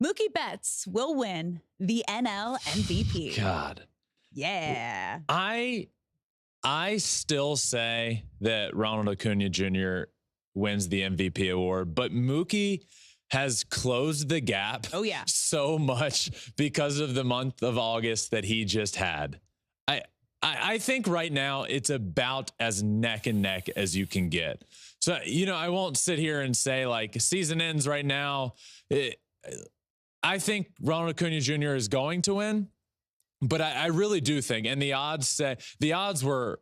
Mookie Betts will win the NL MVP. God. Yeah. I still say that Ronald Acuña Jr. wins the MVP award, but Mookie has closed the gap so much because of the month of August that he just had. I think right now it's about as neck and neck as you can get. So, I won't sit here and say like season ends right now. I think Ronald Acuña Jr. is going to win, but I really do think, and the odds were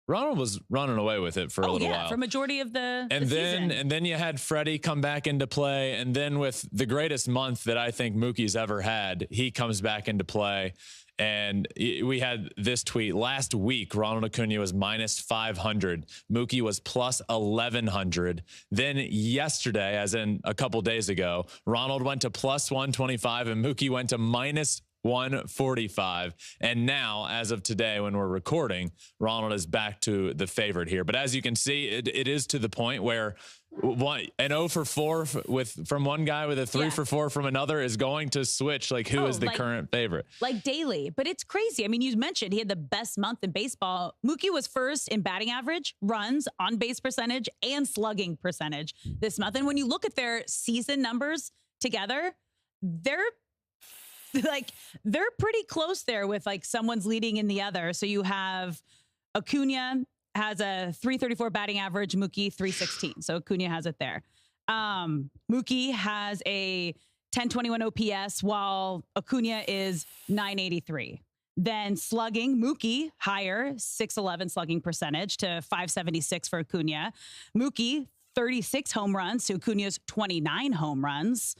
Ronald was running away with it for a little while. For majority of the season. And then you had Freddie come back into play. And then with the greatest month that I think Mookie's ever had, he comes back into play. And we had this tweet last week. Ronald Acuña was minus 500. Mookie was plus 1,100. Then yesterday, as in a couple days ago, Ronald went to plus 125 and Mookie went to minus 145. And now, as of today, when we're recording, Ronald is back to the favorite here. But as you can see, it is to the point where an 0 for 4 from one guy with a 3 for 4 from another is going to switch. Like, who is the current favorite? Like daily. But it's crazy. I mean, you mentioned he had the best month in baseball. Mookie was first in batting average, runs, on base percentage, and slugging percentage this month. And when you look at their season numbers together, they're pretty close there with like someone's leading in the other. So you have Acuña has a 334 batting average, Mookie 316. So Acuña has it there. Mookie has a 1021 OPS while Acuña is 983. Then slugging, Mookie higher, 611 slugging percentage to 576 for Acuña. Mookie 36 home runs to Acuña's 29 home runs.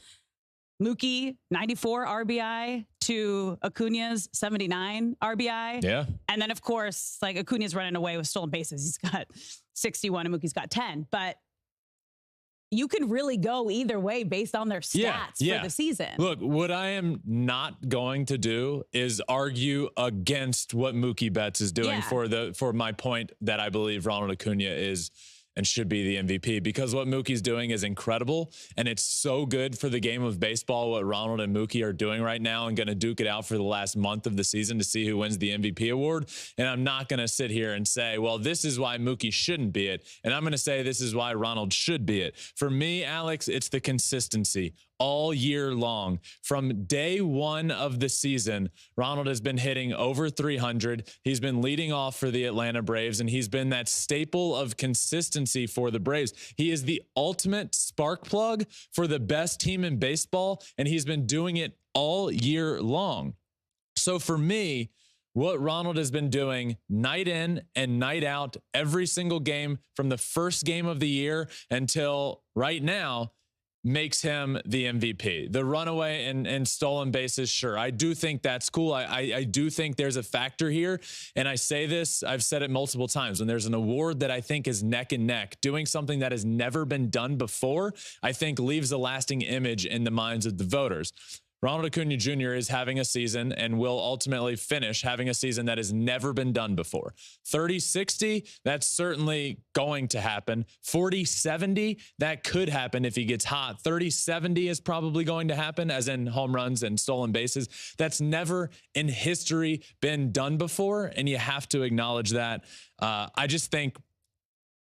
Mookie, 94 RBI to Acuña's 79 RBI. Yeah. And then, of course, like Acuña's running away with stolen bases. He's got 61 and Mookie's got 10. But you can really go either way based on their stats for the season. Look, what I am not going to do is argue against what Mookie Betts is doing for my point that I believe Ronald Acuña is and should be the MVP, because what Mookie's doing is incredible. And it's so good for the game of baseball, what Ronald and Mookie are doing right now, and going to duke it out for the last month of the season to see who wins the MVP award. And I'm not going to sit here and say, well, this is why Mookie shouldn't be it. And I'm going to say this is why Ronald should be it. For me, Alex, it's the consistency all year long. From day one of the season, Ronald has been hitting over 300. He's been leading off for the Atlanta Braves, and he's been that staple of consistency for the Braves. He is the ultimate spark plug for the best team in baseball, and he's been doing it all year long. So for me, what Ronald has been doing night in and night out, every single game from the first game of the year until right now, makes him the MVP. The runaway and stolen bases, sure. I do think that's cool. I do think there's a factor here. And I say this, I've said it multiple times, when there's an award that I think is neck and neck, doing something that has never been done before, I think leaves a lasting image in the minds of the voters. Ronald Acuña Jr. is having a season and will ultimately finish having a season that has never been done before. 30-60, that's certainly going to happen. 40-70, that could happen if he gets hot. 30-70 is probably going to happen, as in home runs and stolen bases. That's never in history been done before, and you have to acknowledge that. I just think,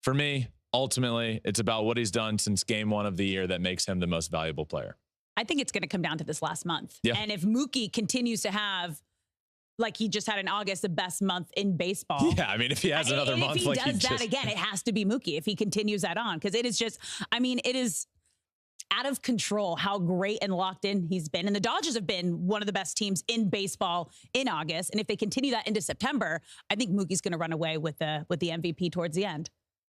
for me, ultimately, it's about what he's done since game one of the year that makes him the most valuable player. I think it's going to come down to this last month. Yeah. And if Mookie continues to have, like he just had in August, the best month in baseball. Yeah, I mean, if he has another month, if he does that again, it has to be Mookie if he continues that on. Because it is just, I mean, it is out of control how great and locked in he's been. And the Dodgers have been one of the best teams in baseball in August. And if they continue that into September, I think Mookie's going to run away with the MVP towards the end.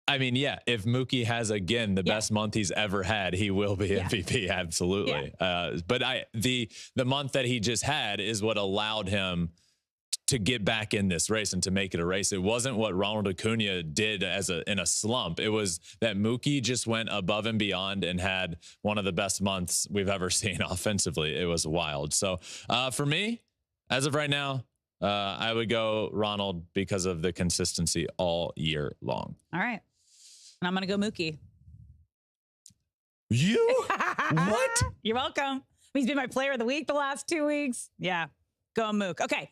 I mean, yeah, if Mookie has, again, the best month he's ever had, he will be MVP. Absolutely. But the month that he just had is what allowed him to get back in this race and to make it a race. It wasn't what Ronald Acuña did in a slump. It was that Mookie just went above and beyond and had one of the best months we've ever seen offensively. It was wild. So for me, as of right now, I would go Ronald because of the consistency all year long. All right. And I'm going to go Mookie. You? What? You're welcome. He's been my player of the week the last 2 weeks. Yeah. Go Mook. Okay.